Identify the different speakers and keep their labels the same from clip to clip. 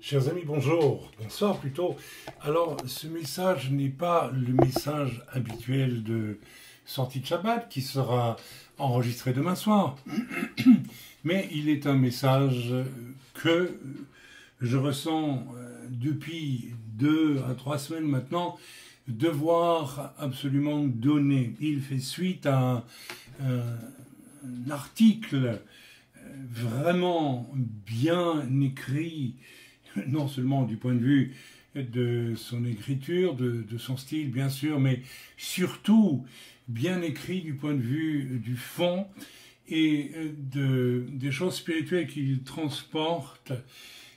Speaker 1: Chers amis, bonjour, bonsoir plutôt. Alors, ce message n'est pas le message habituel de sortie de Shabbat qui sera enregistré demain soir, mais il est un message que je ressens depuis 2 à 3 semaines maintenant devoir absolument donner. Il fait suite à un article vraiment bien écrit, non seulement du point de vue de son écriture, de son style bien sûr, mais surtout bien écrit du point de vue du fond et des choses spirituelles qu'il transporte.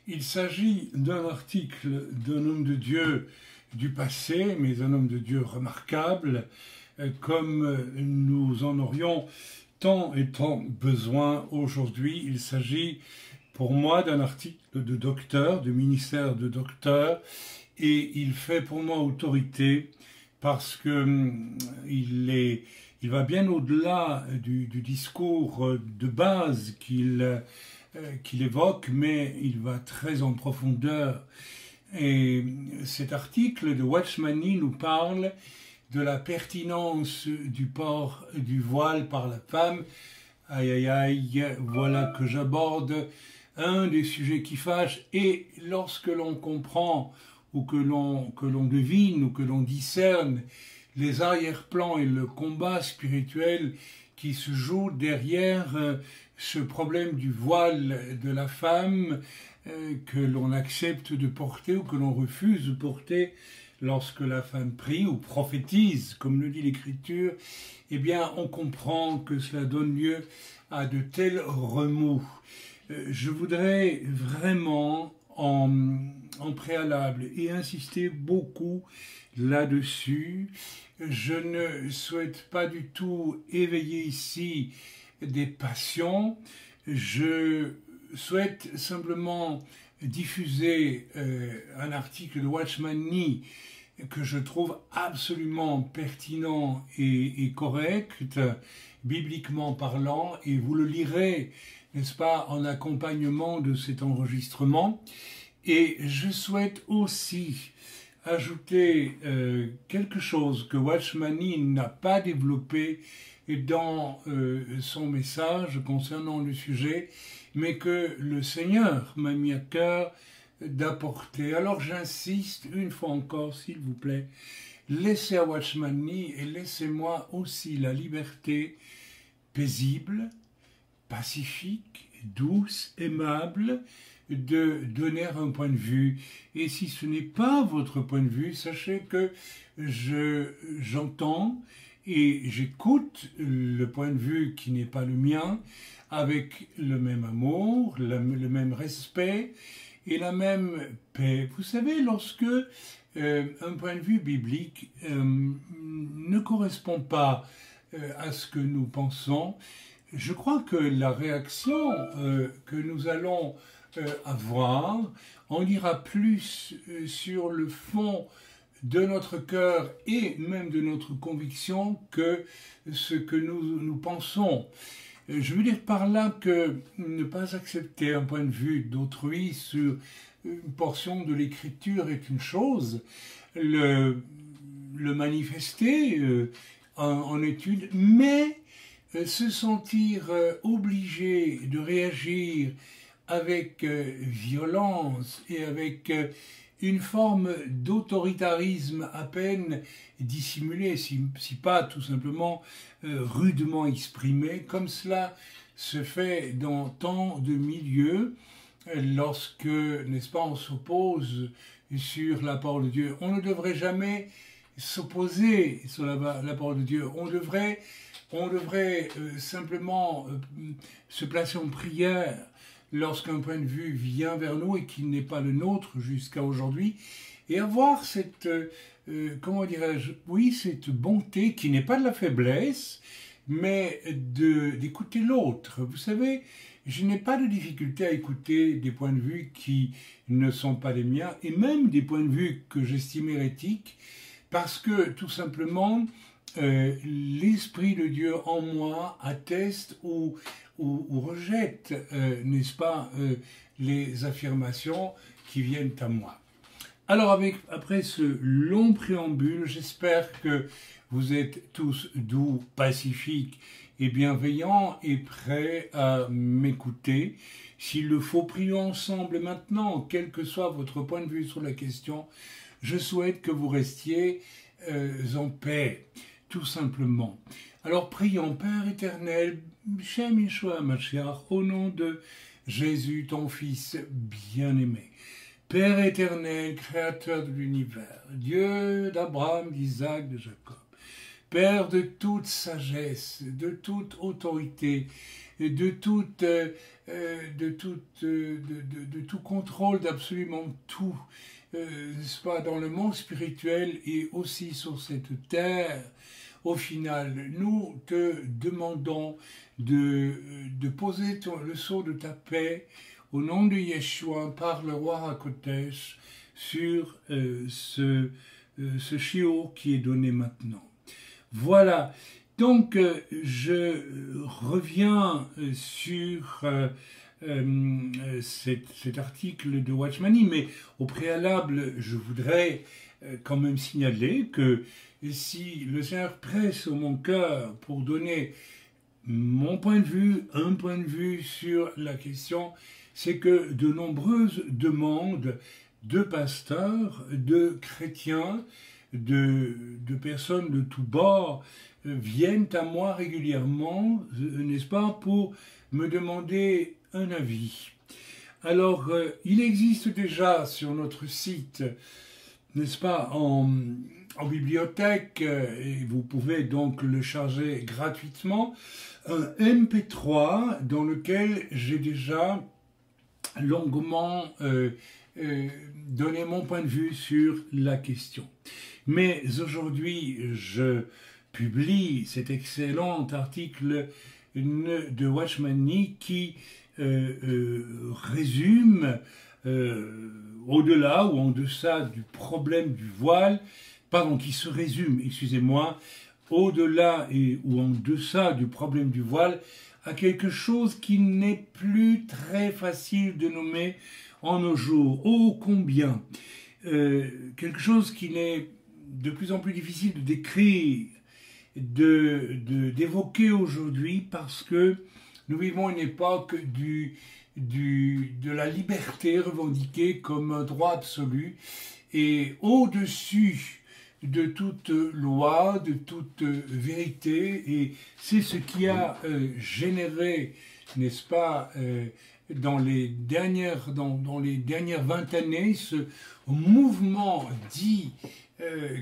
Speaker 1: Il s'agit d'un article d'un homme de Dieu du passé, mais un homme de Dieu remarquable, comme nous en aurions tant et tant besoin aujourd'hui. Il s'agit pour moi d'un article de docteur, du ministère de docteur, et il fait pour moi autorité parce que il va bien au-delà du discours de base qu'il évoque, mais il va très en profondeur. Et cet article de Watchmani nous parle de la pertinence du port du voile par la femme. Aïe aïe aïe, voilà que j'aborde un des sujets qui fâchent, et lorsque l'on comprend ou que l'on devine ou que l'on discerne les arrière-plans et le combat spirituel qui se joue derrière ce problème du voile de la femme que l'on accepte de porter ou que l'on refuse de porter lorsque la femme prie ou prophétise, comme le dit l'Écriture, eh bien on comprend que cela donne lieu à de tels remous. Je voudrais vraiment en préalable et insister beaucoup là-dessus. Je ne souhaite pas du tout éveiller ici des passions. Je souhaite simplement diffuser un article de Watchmani que je trouve absolument pertinent et correct, bibliquement parlant, et vous le lirez, n'est-ce pas, en accompagnement de cet enregistrement. Et je souhaite aussi ajouter quelque chose que Watchmani n'a pas développé dans son message concernant le sujet, mais que le Seigneur m'a mis à cœur d'apporter. Alors j'insiste une fois encore, s'il vous plaît, laissez à Watchmani et laissez-moi aussi la liberté paisible, pacifique, douce, aimable, de donner un point de vue. Et si ce n'est pas votre point de vue, sachez que j'entends et j'écoute le point de vue qui n'est pas le mien avec le même amour, le même respect et la même paix. Vous savez, lorsque un point de vue biblique ne correspond pas à ce que nous pensons, je crois que la réaction que nous allons avoir en dira plus sur le fond de notre cœur et même de notre conviction que ce que nous pensons. Je veux dire par là que ne pas accepter un point de vue d'autrui sur une portion de l'écriture est une chose, le manifester en étude, mais se sentir obligé de réagir avec violence et avec une forme d'autoritarisme à peine dissimulé, si pas tout simplement rudement exprimé, comme cela se fait dans tant de milieux, lorsque, n'est-ce pas, on s'oppose sur la parole de Dieu. On ne devrait jamais s'opposer sur la parole de Dieu. On devrait simplement se placer en prière lorsqu'un point de vue vient vers nous et qui n'est pas le nôtre jusqu'à aujourd'hui, et avoir cette, comment dirais-je, oui, cette bonté qui n'est pas de la faiblesse, mais d'écouter l'autre. Vous savez, je n'ai pas de difficulté à écouter des points de vue qui ne sont pas les miens, et même des points de vue que j'estime hérétiques, parce que tout simplement, l'Esprit de Dieu en moi atteste ou ou rejette, n'est-ce pas, les affirmations qui viennent à moi. Alors, après ce long préambule, j'espère que vous êtes tous doux, pacifiques et bienveillants et prêts à m'écouter. S'il le faut, prions ensemble maintenant, quel que soit votre point de vue sur la question. Je souhaite que vous restiez en paix, tout simplement. Alors prions, Père éternel, Shem Yeshua Mashiach, au nom de Jésus, ton Fils bien-aimé. Père éternel, créateur de l'univers, Dieu d'Abraham, d'Isaac, de Jacob, Père de toute sagesse, de toute autorité, de tout contrôle d'absolument tout, n'est-ce pas, dans le monde spirituel et aussi sur cette terre. Au final, nous te demandons de poser le sceau de ta paix au nom de Yeshua par le roi HaKodesh sur ce shiur qui est donné maintenant. Voilà, donc je reviens sur cet article de Watchmani, mais au préalable, je voudrais quand même signaler que si le Seigneur presse sur mon cœur pour donner mon point de vue, un point de vue sur la question, c'est que de nombreuses demandes de pasteurs, de chrétiens, de personnes de tous bords viennent à moi régulièrement, n'est-ce pas, pour me demander un avis. Alors, il existe déjà sur notre site, n'est-ce pas, en bibliothèque, et vous pouvez donc le charger gratuitement, un MP3 dans lequel j'ai déjà longuement donné mon point de vue sur la question. Mais aujourd'hui, je publie cet excellent article de Watchmani qui résume au-delà ou en deçà du problème du voile, qui se résume, excusez-moi, au-delà ou en deçà du problème du voile, à quelque chose qui n'est plus très facile de nommer en nos jours. Ô combien quelque chose qui n'est de plus en plus difficile de décrire, d'évoquer aujourd'hui, parce que nous vivons une époque de la liberté revendiquée comme un droit absolu, et au-dessus de toute loi, de toute vérité, et c'est ce qui a généré, n'est-ce pas, dans les dernières 20 années, ce mouvement dit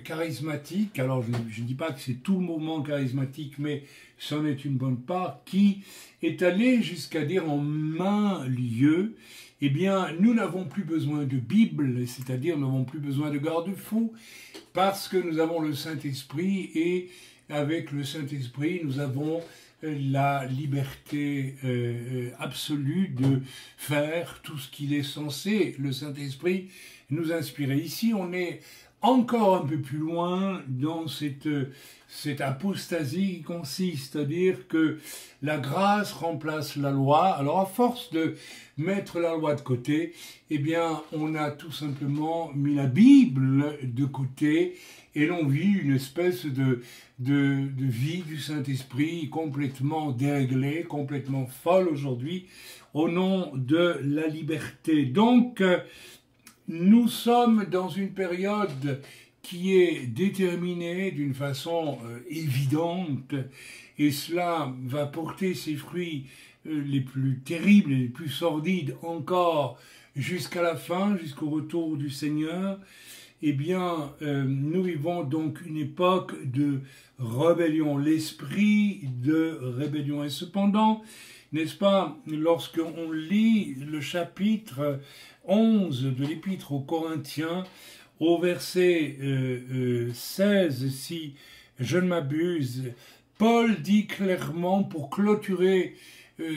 Speaker 1: charismatique. Alors je ne dis pas que c'est tout le mouvement charismatique, mais c'en est une bonne part, qui est allé jusqu'à dire en maint lieu, eh bien, nous n'avons plus besoin de Bible, c'est-à-dire nous n'avons plus besoin de garde-fous, parce que nous avons le Saint-Esprit, et avec le Saint-Esprit, nous avons la liberté absolue de faire tout ce qu'il est censé, le Saint-Esprit, nous inspirer. Ici, on est encore un peu plus loin dans cette apostasie qui consiste à dire que la grâce remplace la loi. Alors, à force de mettre la loi de côté, eh bien, on a tout simplement mis la Bible de côté et l'on vit une espèce de vie du Saint-Esprit complètement déréglée, complètement folle aujourd'hui, au nom de la liberté. Donc, nous sommes dans une période qui est déterminée d'une façon évidente, et cela va porter ses fruits les plus terribles et les plus sordides encore jusqu'à la fin, jusqu'au retour du Seigneur. Eh bien, nous vivons donc une époque de rébellion, l'esprit de rébellion. Et cependant, n'est-ce pas, lorsqu'on lit le chapitre 11 de l'Épître aux Corinthiens, au verset 16, si je ne m'abuse, Paul dit clairement, pour clôturer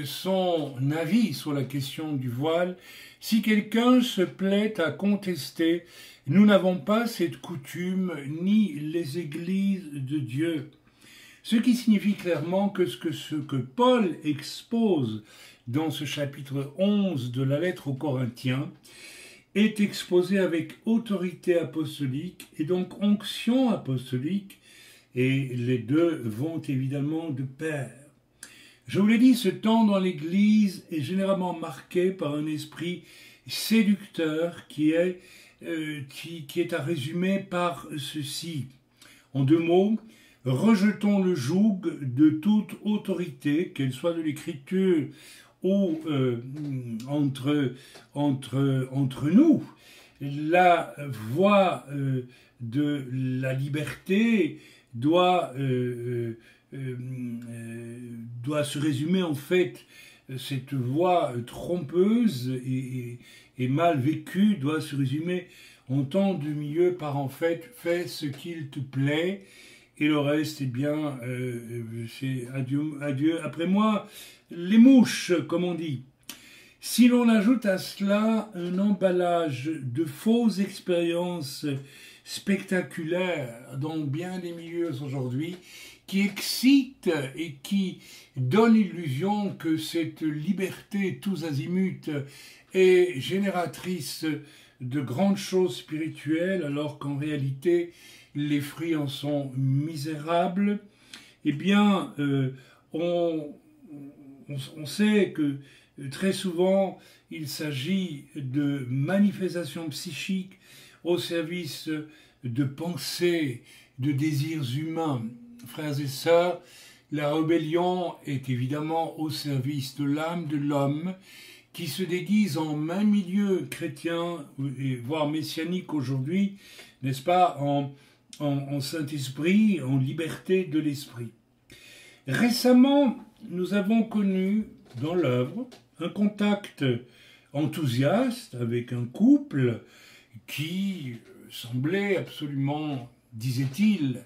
Speaker 1: son avis sur la question du voile, « Si quelqu'un se plaît à contester, nous n'avons pas cette coutume, ni les églises de Dieu. Ce qui signifie clairement que ce que Paul expose dans ce chapitre 11 de la lettre aux Corinthiens est exposé avec autorité apostolique et donc onction apostolique, et les deux vont évidemment de pair. Je vous l'ai dit, ce temps dans l'Église est généralement marqué par un esprit séducteur qui est à résumer par ceci. En deux mots, rejetons le joug de toute autorité, qu'elle soit de l'Écriture ou entre nous. La voie de la liberté doit se résumer en fait, cette voie trompeuse et mal vécue doit se résumer en temps de milieu par en fait, fais ce qu'il te plaît, et le reste, eh bien, c'est adieu après moi, les mouches, comme on dit. Si l'on ajoute à cela un emballage de fausses expériences spectaculaires dans bien des milieux aujourd'hui, qui excite et qui donne l'illusion que cette liberté tous azimuts est génératrice de grandes choses spirituelles, alors qu'en réalité, les fruits en sont misérables, eh bien, on sait que très souvent, il s'agit de manifestations psychiques au service de pensées, de désirs humains. Frères et sœurs, la rébellion est évidemment au service de l'âme de l'homme qui se déguise en même milieu chrétien, voire messianique aujourd'hui, n'est-ce pas, en Saint-Esprit, en liberté de l'esprit. Récemment, nous avons connu dans l'œuvre un contact enthousiaste avec un couple qui semblait absolument, disait-il,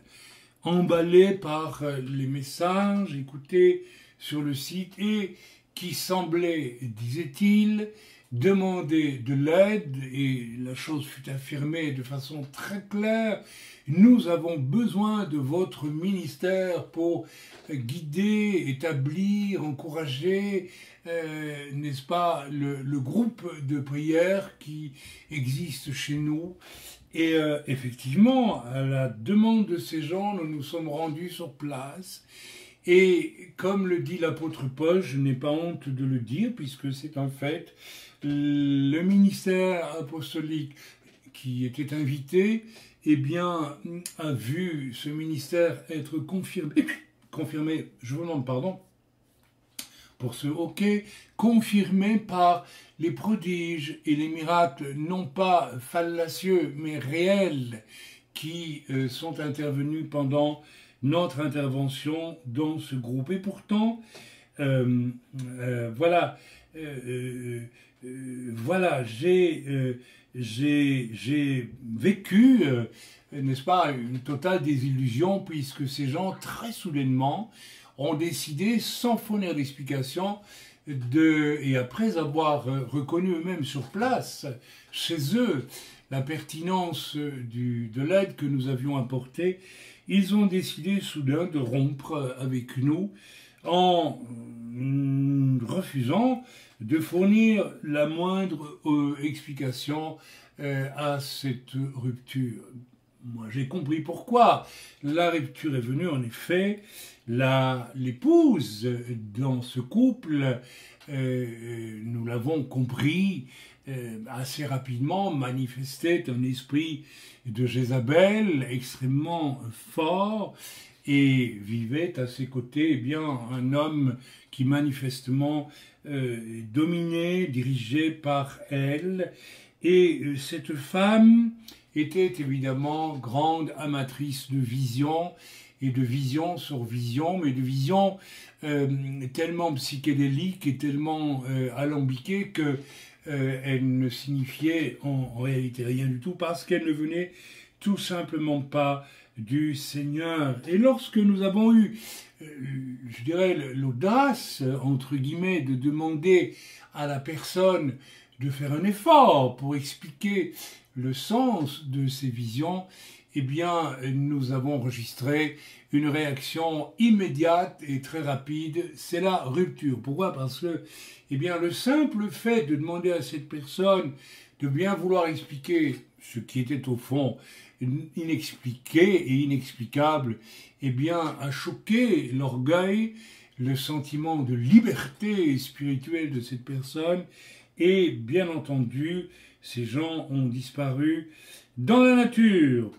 Speaker 1: emballé par les messages écoutés sur le site et qui semblait, disait-il, demander de l'aide, et la chose fut affirmée de façon très claire. Nous avons besoin de votre ministère pour guider, établir, encourager, n'est-ce pas, le groupe de prière qui existe chez nous. Et effectivement, à la demande de ces gens, nous nous sommes rendus sur place. Et comme le dit l'apôtre Paul, je n'ai pas honte de le dire, puisque c'est un fait, le ministère apostolique qui était invité, eh bien, a vu ce ministère être confirmé, je vous demande pardon pour ce hoquet, confirmé par les prodiges et les miracles, non pas fallacieux, mais réels, qui sont intervenus pendant notre intervention dans ce groupe. Et pourtant, voilà, j'ai vécu, n'est-ce pas, une totale désillusion, puisque ces gens, très soudainement, ont décidé, sans fournir d'explication, et après avoir reconnu eux-mêmes sur place, chez eux, la pertinence de l'aide que nous avions apportée, ils ont décidé soudain de rompre avec nous en refusant de fournir la moindre explication à cette rupture. Moi, j'ai compris pourquoi. La rupture est venue, en effet. L'épouse dans ce couple, nous l'avons compris, assez rapidement manifestait un esprit de Jézabel extrêmement fort et vivait à ses côtés eh bien, un homme qui manifestement dominé, dirigé par elle. Et cette femme était évidemment grande amatrice de vision, et de vision sur vision, mais de vision tellement psychédélique et tellement alambiquée que elle ne signifiait en réalité rien du tout, parce qu'elle ne venait tout simplement pas du Seigneur. Et lorsque nous avons eu, je dirais, l'audace, entre guillemets, de demander à la personne de faire un effort pour expliquer le sens de ces visions, eh bien, nous avons enregistré une réaction immédiate et très rapide, c'est la rupture. Pourquoi? Parce que, eh bien, le simple fait de demander à cette personne de bien vouloir expliquer ce qui était au fond inexpliqué et inexplicable, eh bien, a choqué l'orgueil, le sentiment de liberté spirituelle de cette personne, et bien entendu, ces gens ont disparu dans la nature.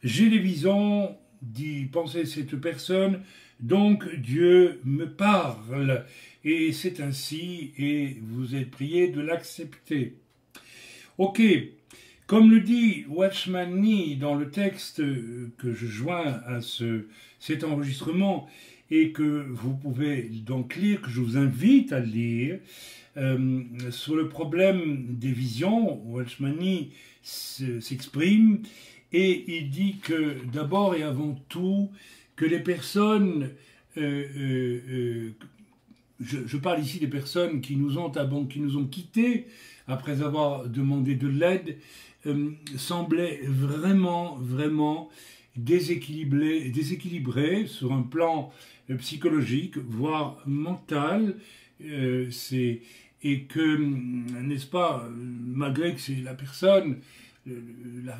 Speaker 1: J'ai des visions, dit, pensait cette personne, donc Dieu me parle, et c'est ainsi, et vous êtes prié de l'accepter. Ok, comme le dit Watchman Nee dans le texte que je joins à cet enregistrement, et que vous pouvez donc lire, que je vous invite à lire, sur le problème des visions, Watchman Nee s'exprime, et il dit que d'abord et avant tout, que les personnes, je parle ici des personnes qui nous ont quittés après avoir demandé de l'aide, semblaient vraiment déséquilibrées sur un plan psychologique, voire mental, et que, n'est-ce pas, malgré que c'est la personne,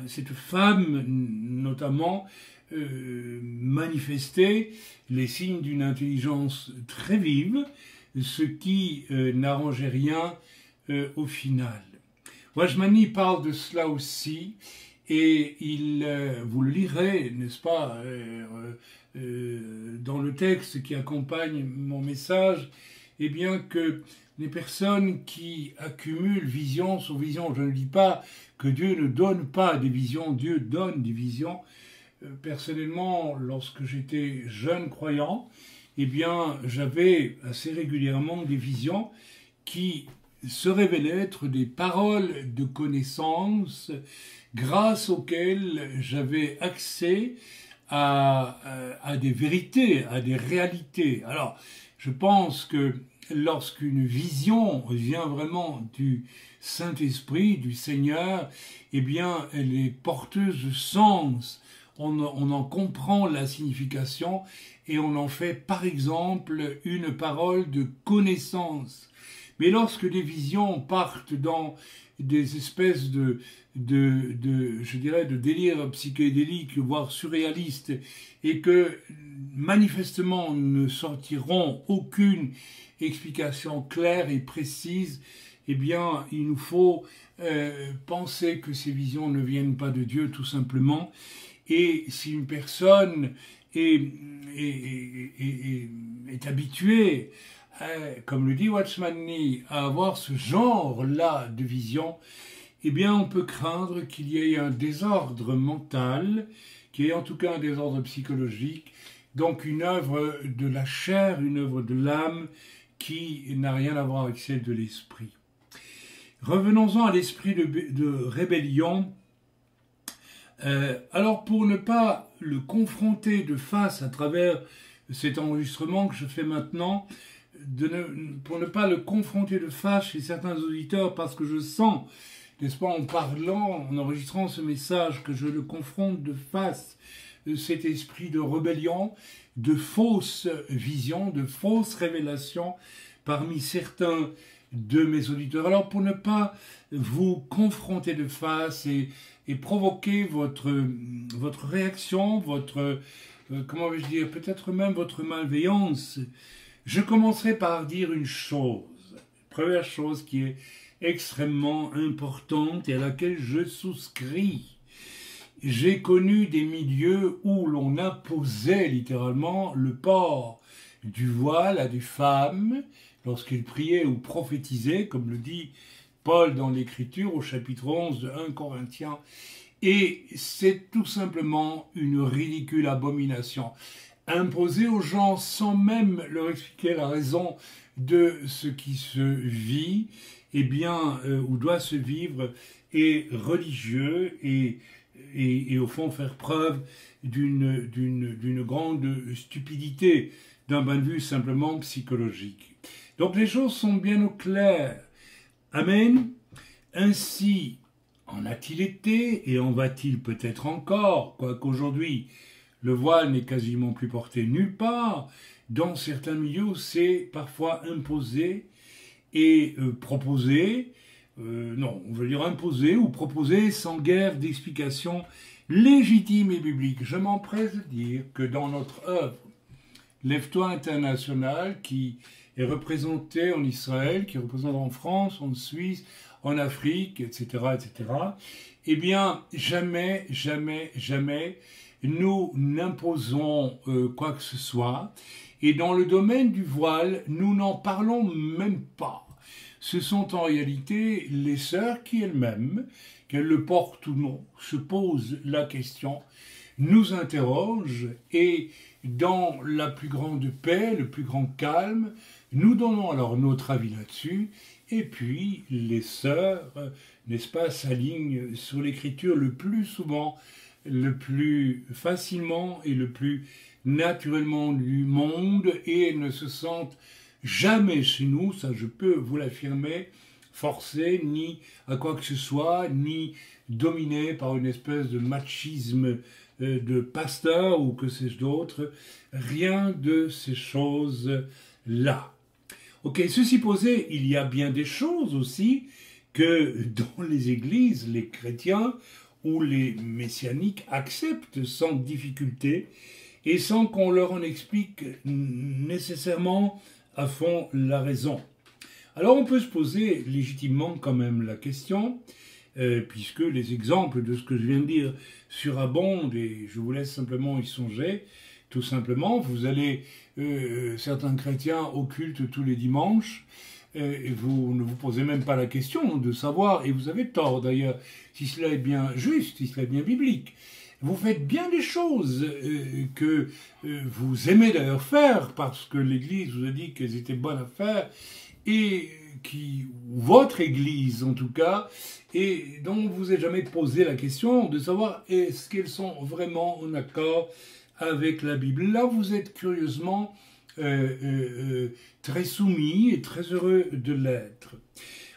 Speaker 1: cette femme notamment, manifestait les signes d'une intelligence très vive, ce qui n'arrangeait rien au final. Watchman Nee parle de cela aussi, et vous le lirez, n'est-ce pas, dans le texte qui accompagne mon message, eh bien que les personnes qui accumulent vision sur vision, je ne dis pas que Dieu ne donne pas des visions, Dieu donne des visions. Personnellement, lorsque j'étais jeune croyant, eh bien, j'avais assez régulièrement des visions qui se révélaient être des paroles de connaissance grâce auxquelles j'avais accès à des vérités, à des réalités. Alors, je pense que lorsqu'une vision vient vraiment du Saint-Esprit, du Seigneur, eh bien, elle est porteuse de sens. On en comprend la signification et on en fait, par exemple, une parole de connaissance. Mais lorsque des visions partent dans des espèces je dirais, de délire psychédélique, voire surréaliste, et que manifestement ne sortiront aucune explication claire et précise, eh bien, il nous faut penser que ces visions ne viennent pas de Dieu, tout simplement. Et si une personne est habituée, comme le dit Watchman Nee, à avoir ce genre-là de vision, eh bien, on peut craindre qu'il y ait un désordre mental, qu'il y ait en tout cas un désordre psychologique, donc une œuvre de la chair, une œuvre de l'âme, qui n'a rien à voir avec celle de l'esprit. Revenons-en à l'esprit de rébellion. Alors, pour ne pas le confronter de face à travers cet enregistrement que je fais maintenant, pour ne pas le confronter de face chez certains auditeurs, parce que je sens, n'est-ce pas, en parlant, en enregistrant ce message, que je le confronte de face, cet esprit de rébellion, de fausses visions, de fausses révélations parmi certains de mes auditeurs. Alors, pour ne pas vous confronter de face et provoquer votre réaction, comment vais-je dire, peut-être même votre malveillance, je commencerai par dire une chose. Première chose qui est extrêmement importante et à laquelle je souscris. J'ai connu des milieux où l'on imposait littéralement le port du voile à des femmes lorsqu'elles priaient ou prophétisaient, comme le dit Paul dans l'Écriture au chapitre 11 de 1 Corinthiens. Et c'est tout simplement une ridicule abomination. Imposer aux gens sans même leur expliquer la raison de ce qui se vit, eh bien, ou doit se vivre, est religieux et au fond faire preuve d'une grande stupidité d'un point de vue simplement psychologique. Donc les choses sont bien au clair. Amen. Ainsi, En a-t-il été et en va-t-il peut-être encore, quoiqu'aujourd'hui le voile n'est quasiment plus porté nulle part. Dans certains milieux, c'est parfois imposé et proposé, non, on veut dire imposé ou proposé sans guère d'explication légitime et biblique. Je m'empresse de dire que dans notre œuvre, Lève-toi International, qui est représenté en Israël, qui est représenté en France, en Suisse, en Afrique, etc., etc., eh bien, jamais, jamais, jamais, nous n'imposons quoi que ce soit. Et dans le domaine du voile, nous n'en parlons même pas. Ce sont en réalité les sœurs qui elles-mêmes, qu'elles le portent ou non, se posent la question, nous interrogent et dans la plus grande paix, le plus grand calme, nous donnons alors notre avis là-dessus. Et puis les sœurs, n'est-ce pas, s'alignent sur l'écriture le plus souvent, le plus facilement et le plus naturellement du monde, et elles ne se sentent jamais chez nous, ça je peux vous l'affirmer, forcées ni à quoi que ce soit, ni dominées par une espèce de machisme de pasteur ou que sais-je d'autre, rien de ces choses-là. Ok, ceci posé, il y a bien des choses aussi que dans les églises, les chrétiens ou les messianiques acceptent sans difficulté et sans qu'on leur en explique nécessairement à fond la raison. Alors on peut se poser légitimement quand même la question, puisque les exemples de ce que je viens de dire surabondent et je vous laisse simplement y songer. Tout simplement, vous allez, certains chrétiens occultent tous les dimanches, et vous ne vous posez même pas la question de savoir, et vous avez tort d'ailleurs, si cela est bien juste, si cela est bien biblique. Vous faites bien des choses que vous aimez d'ailleurs faire, parce que l'Église vous a dit qu'elles étaient bonnes à faire, et votre Église en tout cas, et dont vous n'avez jamais posé la question de savoir est-ce qu'elles sont vraiment en accord avec la Bible. Là, vous êtes curieusement très soumis et très heureux de l'être.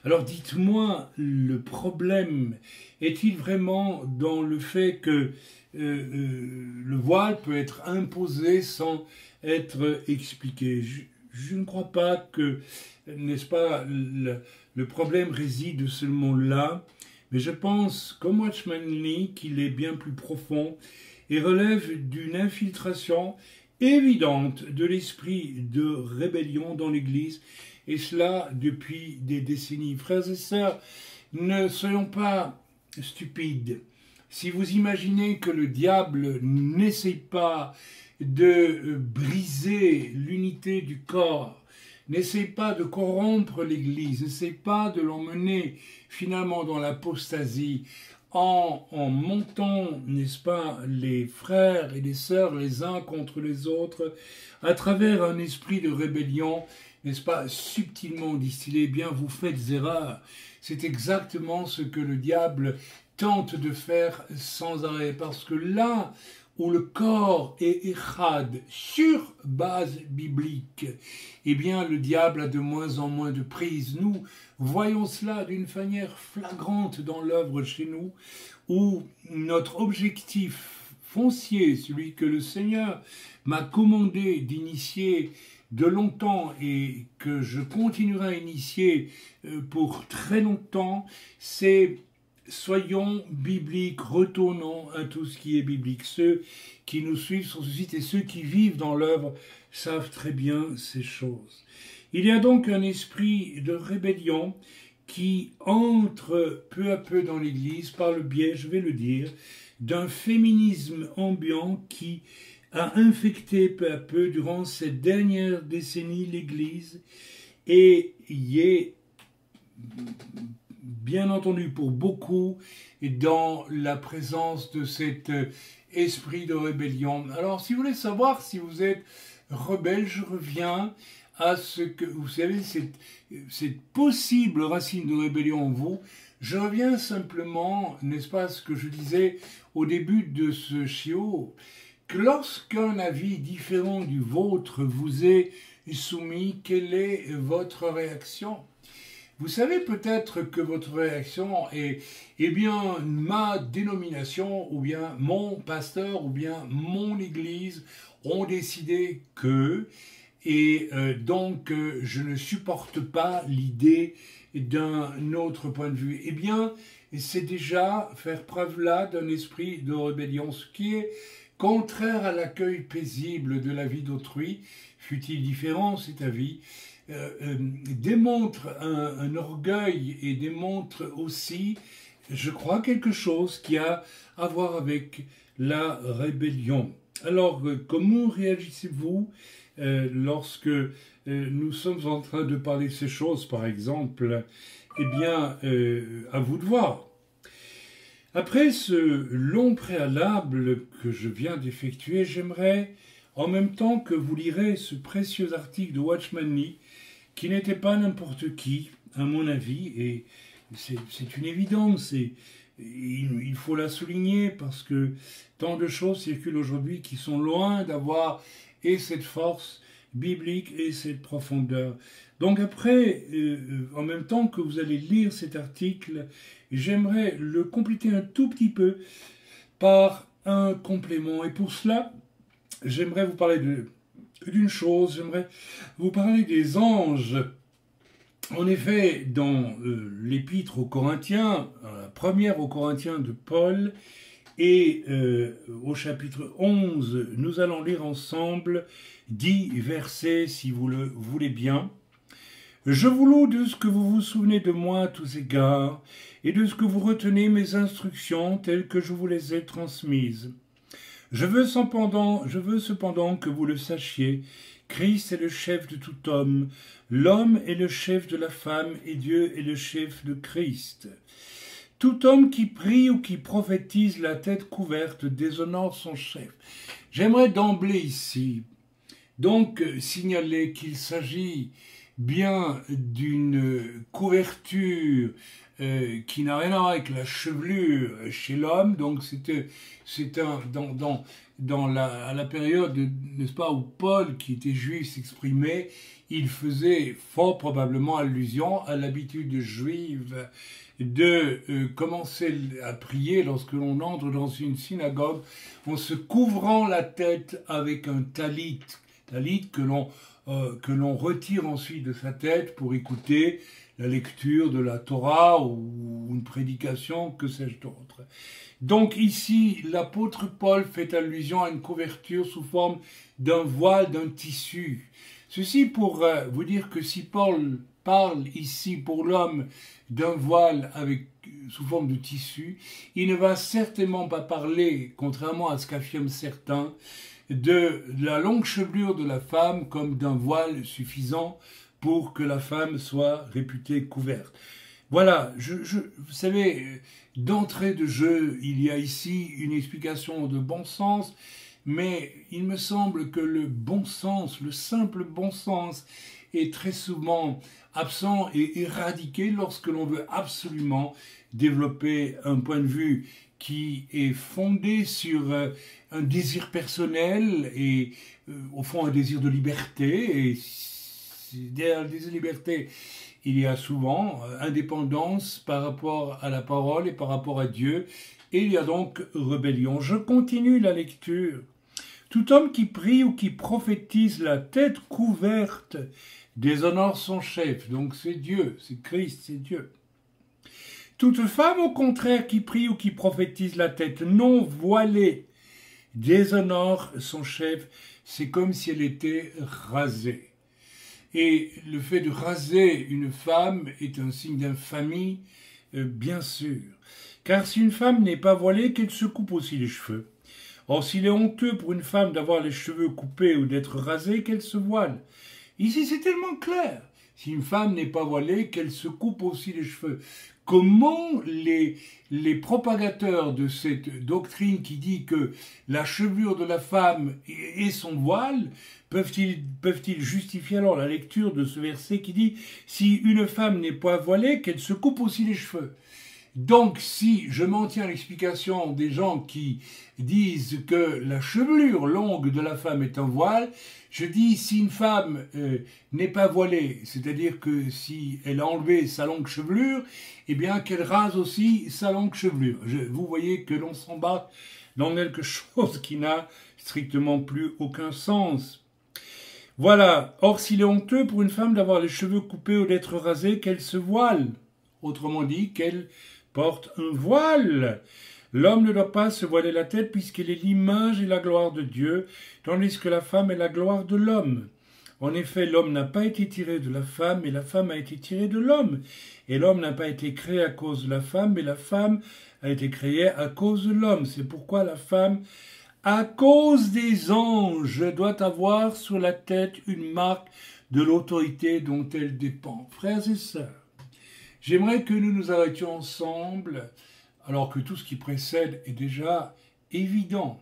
Speaker 1: Alors dites-moi, le problème est-il vraiment dans le fait que le voile peut être imposé sans être expliqué? Je ne crois pas que, n'est-ce pas, le problème réside seulement là, mais je pense, comme Watchman Nee, qu'il est bien plus profond et relève d'une infiltration évidente de l'esprit de rébellion dans l'Église, et cela depuis des décennies. Frères et sœurs, ne soyons pas stupides. Si vous imaginez que le diable n'essaie pas de briser l'unité du corps, n'essaie pas de corrompre l'Église, n'essaie pas de l'emmener finalement dans l'apostasie, en montant, n'est-ce pas, les frères et les sœurs les uns contre les autres, à travers un esprit de rébellion, n'est-ce pas, subtilement distillé, eh bien vous faites erreur. C'est exactement ce que le diable tente de faire sans arrêt, parce que là où le corps est echad, sur base biblique, eh bien le diable a de moins en moins de prise. Nous voyons cela d'une manière flagrante dans l'œuvre chez nous, où notre objectif foncier, celui que le Seigneur m'a commandé d'initier de longtemps et que je continuerai à initier pour très longtemps, c'est soyons bibliques, retournons à tout ce qui est biblique. Ceux qui nous suivent sur ce site et ceux qui vivent dans l'œuvre savent très bien ces choses. Il y a donc un esprit de rébellion qui entre peu à peu dans l'Église par le biais, je vais le dire, d'un féminisme ambiant qui a infecté peu à peu durant ces dernières décennies l'Église et y est bien entendu pour beaucoup dans la présence de cet esprit de rébellion. Alors si vous voulez savoir si vous êtes rebelle, je reviens à ce que, vous savez, cette possible racine de rébellion en vous. Je reviens simplement, n'est-ce pas, à ce que je disais au début de ce chiot, que lorsqu'un avis différent du vôtre vous est soumis, quelle est votre réaction ? Vous savez peut-être que votre réaction est, eh bien, ma dénomination, ou bien mon pasteur, ou bien mon église ont décidé que, et donc je ne supporte pas l'idée d'un autre point de vue. Eh bien, c'est déjà faire preuve là d'un esprit de rébellion, ce qui est contraire à l'accueil paisible de la vie d'autrui, fût-il différent, c'est ta vie, démontre un orgueil et démontre aussi, je crois, quelque chose qui a à voir avec la rébellion. Alors, comment réagissez-vous lorsque nous sommes en train de parler de ces choses, par exemple? Eh bien, à vous de voir. Après ce long préalable que je viens d'effectuer, j'aimerais, en même temps que vous lirez ce précieux article de Watchman Nee, qui n'était pas n'importe qui, à mon avis, et c'est une évidence, il faut la souligner parce que tant de choses circulent aujourd'hui qui sont loin d'avoir et cette force biblique et cette profondeur. Donc après, en même temps que vous allez lire cet article, j'aimerais le compléter un tout petit peu par un complément. Et pour cela, j'aimerais vous parler d'une chose, j'aimerais vous parler des anges. En effet, dans l'épître aux Corinthiens, la première aux Corinthiens de Paul, et au chapitre 11, nous allons lire ensemble 10 versets, si vous le voulez bien. « Je vous loue de ce que vous vous souvenez de moi à tous égards, et de ce que vous retenez mes instructions telles que je vous les ai transmises. Je veux cependant que vous le sachiez, Christ est le chef de tout homme, l'homme est le chef de la femme, et Dieu est le chef de Christ. Tout homme qui prie ou qui prophétise la tête couverte déshonore son chef. » J'aimerais d'emblée ici donc signaler qu'il s'agit bien d'une couverture qui n'a rien à voir avec la chevelure chez l'homme. Donc à la période, n'est-ce pas, où Paul, qui était juif, s'exprimait, il faisait fort probablement allusion à l'habitude juive de commencer à prier lorsque l'on entre dans une synagogue en se couvrant la tête avec un talit que l'on retire ensuite de sa tête pour écouter la lecture de la Torah ou une prédication, que sais-je d'autre. Donc ici, l'apôtre Paul fait allusion à une couverture sous forme d'un voile, d'un tissu. Ceci pour vous dire que si Paul parle ici pour l'homme d'un voile sous forme de tissu, il ne va certainement pas parler, contrairement à ce qu'affirment certains, de la longue chevelure de la femme comme d'un voile suffisant pour que la femme soit réputée couverte. Voilà, vous savez, d'entrée de jeu, il y a ici une explication de bon sens, mais il me semble que le bon sens, le simple bon sens, est très souvent absent et éradiqué lorsque l'on veut absolument développer un point de vue qui est fondé sur un désir personnel et au fond un désir de liberté. Et derrière le désir de liberté, il y a souvent indépendance par rapport à la parole et par rapport à Dieu. Et il y a donc rébellion. Je continue la lecture. Tout homme qui prie ou qui prophétise la tête couverte déshonore son chef. Donc c'est Dieu, c'est Christ, c'est Dieu. Toute femme, au contraire, qui prie ou qui prophétise la tête non voilée déshonore son chef. C'est comme si elle était rasée. Et le fait de raser une femme est un signe d'infamie, bien sûr. Car si une femme n'est pas voilée, qu'elle se coupe aussi les cheveux. Or, s'il est honteux pour une femme d'avoir les cheveux coupés ou d'être rasée, qu'elle se voile. Ici, c'est tellement clair. Si une femme n'est pas voilée, qu'elle se coupe aussi les cheveux. Comment les propagateurs de cette doctrine qui dit que la chevelure de la femme est son voile, peuvent-ils justifier alors la lecture de ce verset qui dit « Si une femme n'est pas voilée, qu'elle se coupe aussi les cheveux ». Donc, si je m'en tiens à l'explication des gens qui disent que la chevelure longue de la femme est un voile, je dis si une femme n'est pas voilée, c'est-à-dire que si elle a enlevé sa longue chevelure, eh bien qu'elle rase aussi sa longue chevelure. Vous voyez que l'on s'embarque dans quelque chose qui n'a strictement plus aucun sens. Voilà. Or, s'il est honteux pour une femme d'avoir les cheveux coupés ou d'être rasée, qu'elle se voile. Autrement dit, qu'elle porte un voile. L'homme ne doit pas se voiler la tête puisqu'il est l'image et la gloire de Dieu, tandis que la femme est la gloire de l'homme. En effet, l'homme n'a pas été tiré de la femme, mais la femme a été tirée de l'homme. Et l'homme n'a pas été créé à cause de la femme, mais la femme a été créée à cause de l'homme. C'est pourquoi la femme, à cause des anges, doit avoir sur la tête une marque de l'autorité dont elle dépend. Frères et sœurs, j'aimerais que nous nous arrêtions ensemble, alors que tout ce qui précède est déjà évident.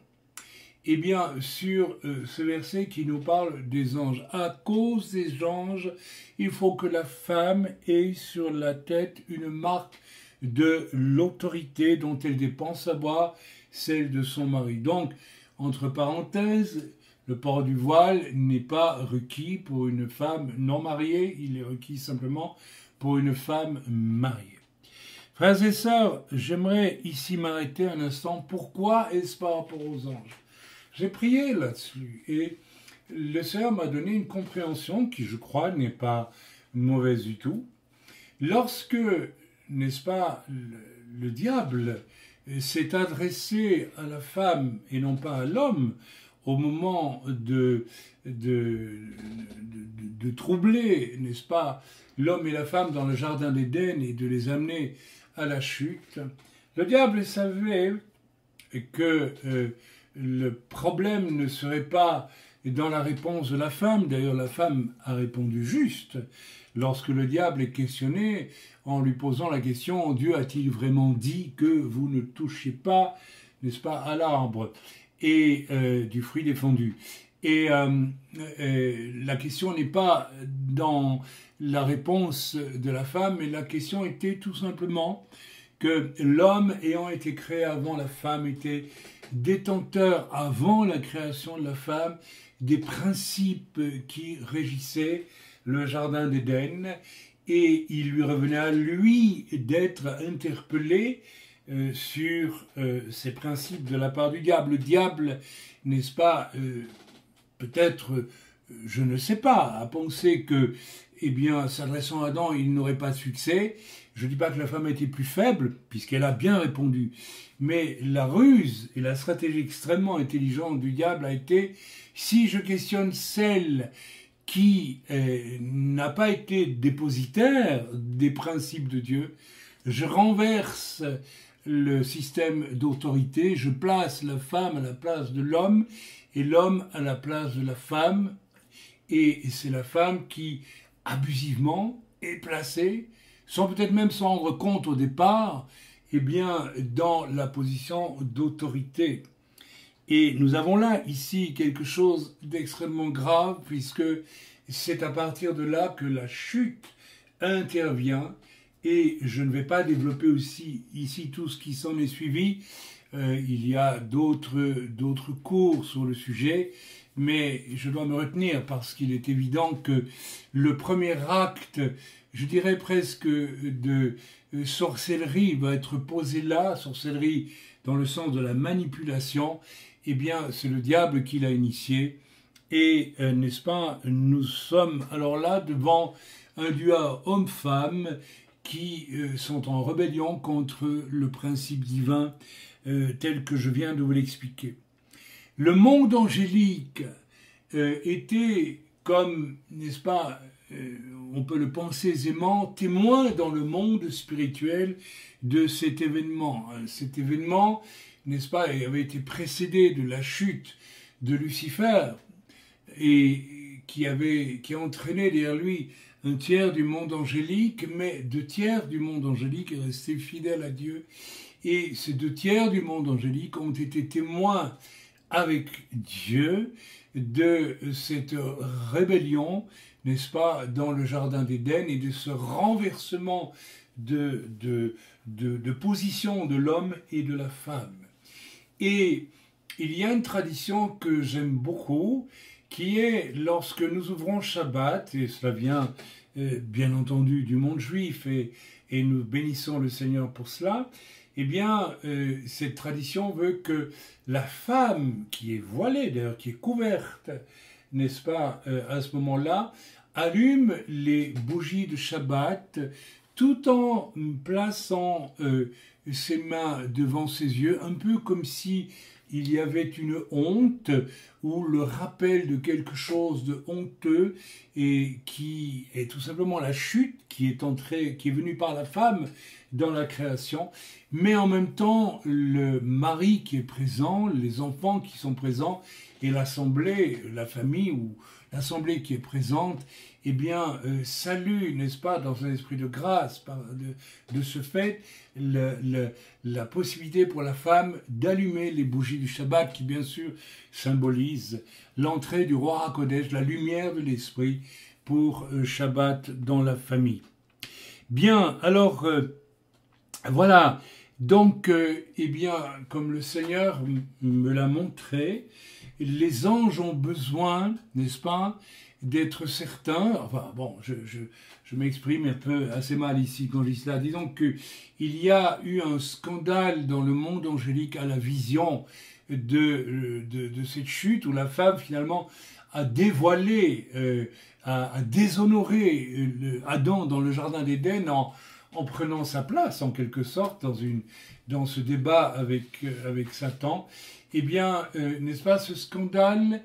Speaker 1: Eh bien, sur ce verset qui nous parle des anges. À cause des anges, il faut que la femme ait sur la tête une marque de l'autorité dont elle dépend, savoir celle de son mari. Donc, entre parenthèses, le port du voile n'est pas requis pour une femme non mariée, il est requis simplement pour une femme mariée. Frères et sœurs, j'aimerais ici m'arrêter un instant. Pourquoi est-ce par rapport aux anges? J'ai prié là-dessus et le Seigneur m'a donné une compréhension qui, je crois, n'est pas mauvaise du tout. Lorsque, n'est-ce pas, le diable s'est adressé à la femme et non pas à l'homme au moment de troubler, n'est-ce pas, l'homme et la femme dans le jardin d'Éden et de les amener à la chute, le diable savait que le problème ne serait pas dans la réponse de la femme. D'ailleurs, la femme a répondu juste lorsque le diable est questionné en lui posant la question « Dieu a-t-il vraiment dit que vous ne touchiez pas, n'est-ce pas, à l'arbre et du fruit défendu ?» Et la question n'est pas dans la réponse de la femme, mais la question était tout simplement que l'homme ayant été créé avant la femme était détenteur avant la création de la femme des principes qui régissaient le jardin d'Éden et il lui revenait à lui d'être interpellé sur ces principes de la part du diable. Le diable, n'est-ce pas, peut-être, je ne sais pas, a pensé que, eh bien, s'adressant à Adam, il n'aurait pas de succès. Je ne dis pas que la femme était plus faible, puisqu'elle a bien répondu. Mais la ruse et la stratégie extrêmement intelligente du diable a été, si je questionne celle qui n'a pas été dépositaire des principes de Dieu, je renverse le système d'autorité, je place la femme à la place de l'homme et l'homme à la place de la femme, et c'est la femme qui, abusivement, est placée, sans peut-être même s'en rendre compte au départ, eh bien, dans la position d'autorité. Et nous avons là, ici, quelque chose d'extrêmement grave, puisque c'est à partir de là que la chute intervient, et je ne vais pas développer aussi ici tout ce qui s'en est suivi. Il y a d'autres cours sur le sujet, mais je dois me retenir parce qu'il est évident que le premier acte, je dirais presque de sorcellerie, va être posé là, sorcellerie dans le sens de la manipulation, eh bien c'est le diable qui l'a initié. Et n'est-ce pas, nous sommes alors là devant un duo homme-femme qui sont en rébellion contre le principe divin tel que je viens de vous l'expliquer. Le monde angélique était comme, n'est-ce pas, on peut le penser aisément, témoin dans le monde spirituel de cet événement. Cet événement, n'est-ce pas, avait été précédé de la chute de Lucifer et qui a entraîné derrière lui un tiers du monde angélique, mais 2 tiers du monde angélique est resté fidèle à Dieu. Et ces 2 tiers du monde angélique ont été témoins avec Dieu de cette rébellion, n'est-ce pas, dans le jardin d'Éden et de ce renversement de de position de l'homme et de la femme. Et il y a une tradition que j'aime beaucoup, qui est lorsque nous ouvrons Shabbat, et cela vient bien entendu du monde juif, et nous bénissons le Seigneur pour cela, eh bien, cette tradition veut que la femme qui est voilée, d'ailleurs qui est couverte, n'est-ce pas, à ce moment-là, allume les bougies de Shabbat tout en plaçant ses mains devant ses yeux, un peu comme si il y avait une honte ou le rappel de quelque chose de honteux et qui est tout simplement la chute qui est venue par la femme dans la création, mais en même temps le mari qui est présent, les enfants qui sont présents et l'assemblée, la famille ou l'assemblée qui est présente, eh bien, salue, n'est-ce pas, dans un esprit de grâce, de ce fait, la possibilité pour la femme d'allumer les bougies du Shabbat, qui bien sûr symbolise l'entrée du roi HaKodesh, la lumière de l'esprit pour Shabbat dans la famille. Bien, alors, voilà, donc, eh bien, comme le Seigneur me l'a montré, les anges ont besoin, n'est-ce pas, d'être certains, enfin bon, je m'exprime un peu assez mal ici quand je dis cela, disons qu'il y a eu un scandale dans le monde angélique à la vision de cette chute où la femme finalement a dévoilé, a déshonoré Adam dans le jardin d'Éden en prenant sa place en quelque sorte dans ce débat avec Satan. Eh bien, n'est-ce pas, ce scandale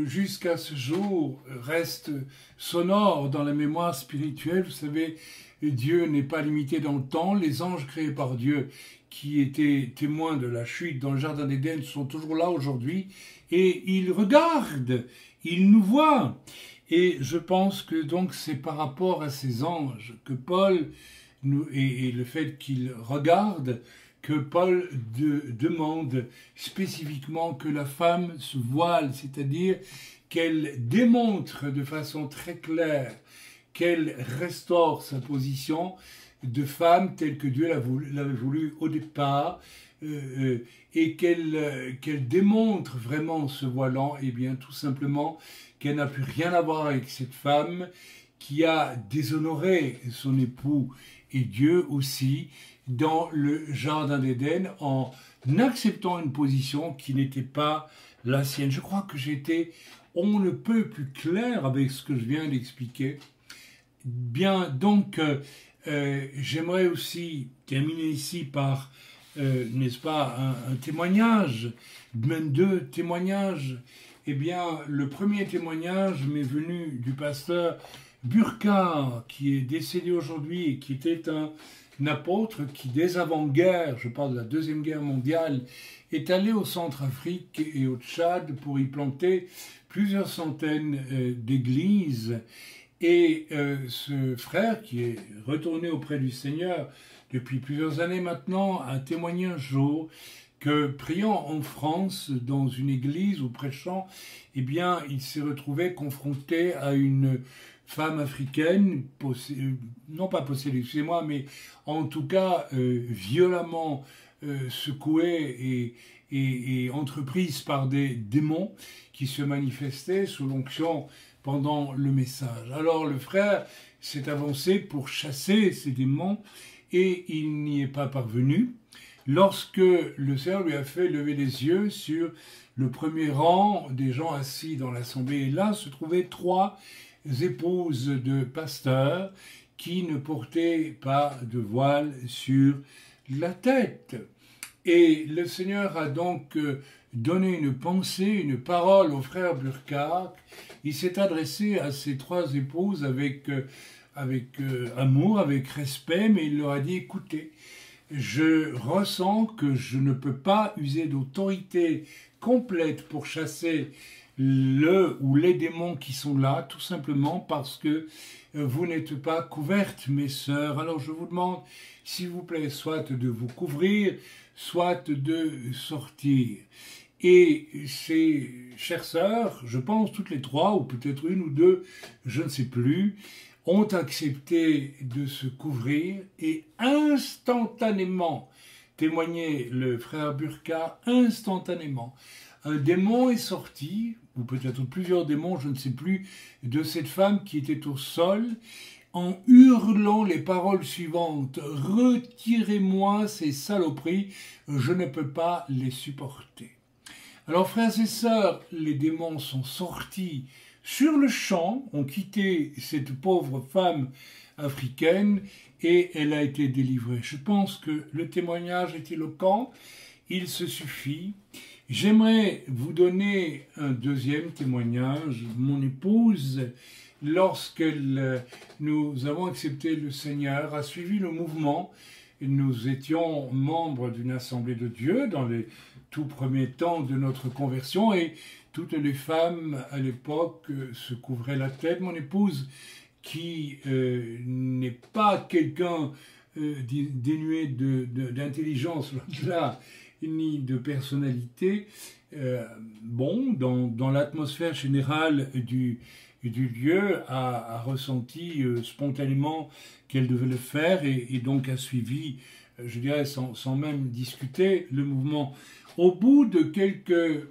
Speaker 1: jusqu'à ce jour reste sonore dans la mémoire spirituelle. Vous savez, Dieu n'est pas limité dans le temps. Les anges créés par Dieu qui étaient témoins de la chute dans le jardin d'Éden sont toujours là aujourd'hui et ils regardent, ils nous voient. Et je pense que donc c'est par rapport à ces anges que Paul, et le fait qu'ils regardent, que Paul demande spécifiquement que la femme se voile, c'est-à-dire qu'elle démontre de façon très claire qu'elle restaure sa position de femme telle que Dieu l'avait voulu au départ, et qu'elle démontre vraiment ce voilant, et bien tout simplement qu'elle n'a plus rien à voir avec cette femme qui a déshonoré son époux et Dieu aussi dans le jardin d'Éden en acceptant une position qui n'était pas la sienne. Je crois que j'étais on ne peut plus clair avec ce que je viens d'expliquer. Bien, donc, j'aimerais aussi terminer ici par, n'est-ce pas, un témoignage, même deux témoignages. Eh bien, le premier témoignage m'est venu du pasteur Burkhardt, qui est décédé aujourd'hui et qui était un apôtre qui, dès avant-guerre, je parle de la Deuxième Guerre mondiale, est allé au Centrafrique et au Tchad pour y planter plusieurs centaines d'églises. Et ce frère, qui est retourné auprès du Seigneur depuis plusieurs années maintenant, a témoigné un jour que, priant en France dans une église ou prêchant, eh bien, il s'est retrouvé confronté à une femme africaine, non pas possédée, excusez-moi, mais en tout cas violemment secouée et entreprise par des démons qui se manifestaient sous l'onction pendant le message. Alors le frère s'est avancé pour chasser ces démons et il n'y est pas parvenu. Lorsque le Seigneur lui a fait lever les yeux sur le premier rang des gens assis dans l'assemblée, et là se trouvaient 3 épouses de pasteurs qui ne portaient pas de voile sur la tête. Et le Seigneur a donc donné une pensée, une parole au frère Burkhardt. Il s'est adressé à ces 3 épouses avec amour, avec respect, mais il leur a dit, écoutez, je ressens que je ne peux pas user d'autorité complète pour chasser le ou les démons qui sont là, tout simplement parce que vous n'êtes pas couvertes, mes sœurs. Alors je vous demande, s'il vous plaît, soit de vous couvrir, soit de sortir. Et ces chères sœurs, je pense toutes les 3, ou peut-être 1 ou 2, je ne sais plus, ont accepté de se couvrir et instantanément, témoignait le frère Burka, instantanément, un démon est sorti, ou peut-être plusieurs démons, je ne sais plus, de cette femme qui était au sol, en hurlant les paroles suivantes: « Retirez-moi ces saloperies, je ne peux pas les supporter. » Alors, frères et sœurs, les démons sont sortis sur le champ, ont quitté cette pauvre femme africaine et elle a été délivrée. Je pense que le témoignage est éloquent, il se suffit. J'aimerais vous donner un deuxième témoignage. Mon épouse, nous avons accepté le Seigneur, a suivi le mouvement. Nous étions membres d'une assemblée de Dieu dans les tout premiers temps de notre conversion et toutes les femmes à l'époque se couvraient la tête. Mon épouse, qui n'est pas quelqu'un dénué d'intelligence, là, ni de personnalité, dans l'atmosphère générale du lieu, a ressenti spontanément qu'elle devait le faire et donc a suivi, je dirais, sans même discuter, le mouvement. Au bout de quelques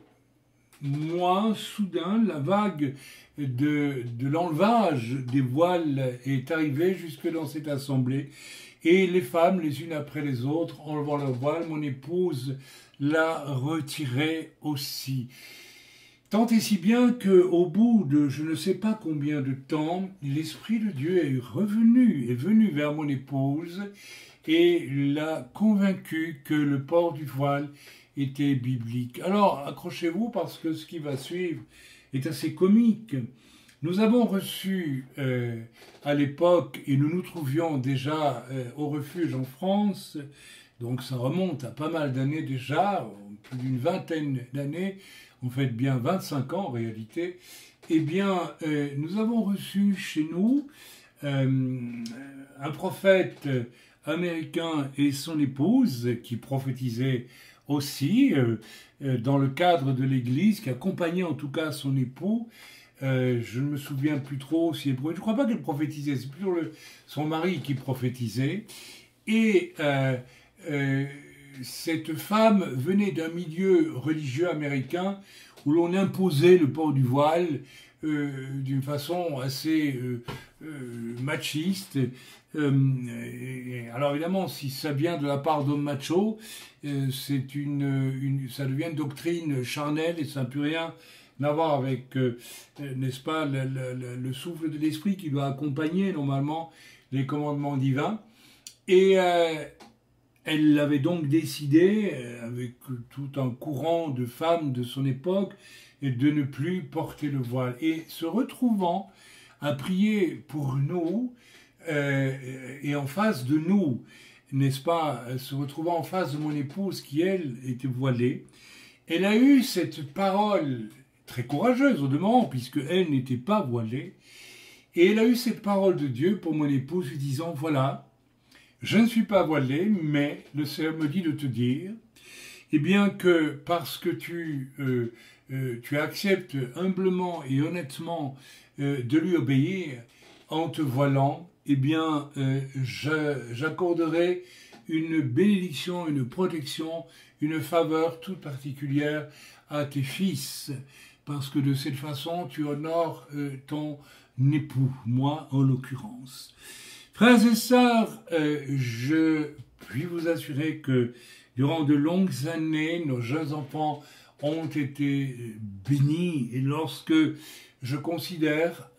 Speaker 1: mois, soudain, la vague de l'enlevage des voiles est arrivée jusque dans cette assemblée. Et les femmes, les unes après les autres, enlevant leur voile, mon épouse l'a retiré aussi. Tant et si bien qu'au bout de je ne sais pas combien de temps, l'Esprit de Dieu est venu vers mon épouse et l'a convaincue que le port du voile était biblique. Alors, accrochez-vous parce que ce qui va suivre est assez comique. Nous avons reçu à l'époque, et nous nous trouvions déjà au refuge en France, donc ça remonte à pas mal d'années déjà, plus d'une vingtaine d'années, en fait bien 25 ans en réalité, eh bien nous avons reçu chez nous un prophète américain et son épouse qui prophétisaient aussi dans le cadre de l'église, qui accompagnait en tout cas son époux. Je ne me souviens plus trop si elle prophétisait. Je ne crois pas qu'elle prophétisait, c'est plutôt son mari qui prophétisait. Et cette femme venait d'un milieu religieux américain où l'on imposait le port du voile d'une façon assez machiste. Alors évidemment, si ça vient de la part d'hommes machos, ça devient une doctrine charnelle et ça n'a plus rien à voir avec, n'est-ce pas, le souffle de l'esprit qui doit accompagner normalement les commandements divins. Et elle avait donc décidé, avec tout un courant de femmes de son époque, de ne plus porter le voile. Et se retrouvant à prier pour nous, et en face de nous, n'est-ce pas, se retrouvant en face de mon épouse qui, elle, était voilée, elle a eu cette parole très courageuse au demeurant, puisque elle n'était pas voilée, et elle a eu cette parole de Dieu pour mon épouse lui disant, voilà, je ne suis pas voilée, mais le Seigneur me dit de te dire, eh bien que parce que tu acceptes humblement et honnêtement de lui obéir en te voilant, eh bien j'accorderai une bénédiction, une protection, une faveur toute particulière à tes fils, parce que de cette façon tu honores ton époux, moi en l'occurrence. Frères et sœurs, je puis vous assurer que durant de longues années, nos jeunes enfants ont été bénis. Et lorsque je considère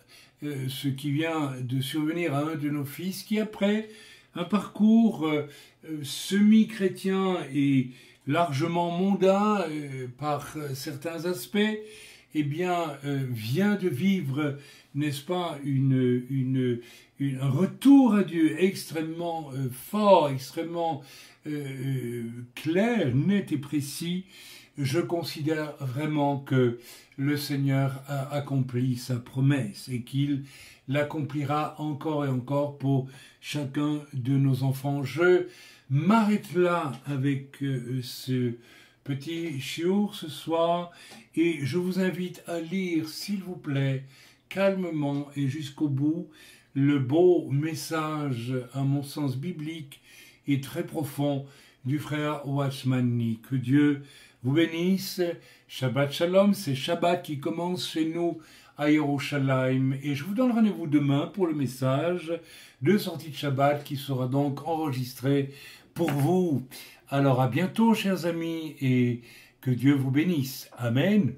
Speaker 1: ce qui vient de survenir à un de nos fils, qui après un parcours semi-chrétien et largement mondain par certains aspects, eh bien, vient de vivre, n'est-ce pas, un retour à Dieu extrêmement fort, extrêmement clair, net et précis. Je considère vraiment que le Seigneur a accompli sa promesse et qu'il l'accomplira encore et encore pour chacun de nos enfants. Je m'arrête là avec ce petit chiour ce soir et je vous invite à lire, s'il vous plaît, calmement et jusqu'au bout, le beau message, à mon sens biblique et très profond, du frère Watchmani. Que Dieu vous bénisse. Shabbat Shalom, c'est Shabbat qui commence chez nous à Yerushalayim. Et je vous donne rendez-vous demain pour le message de sortie de Shabbat qui sera donc enregistré pour vous. Alors à bientôt, chers amis, et que Dieu vous bénisse. Amen.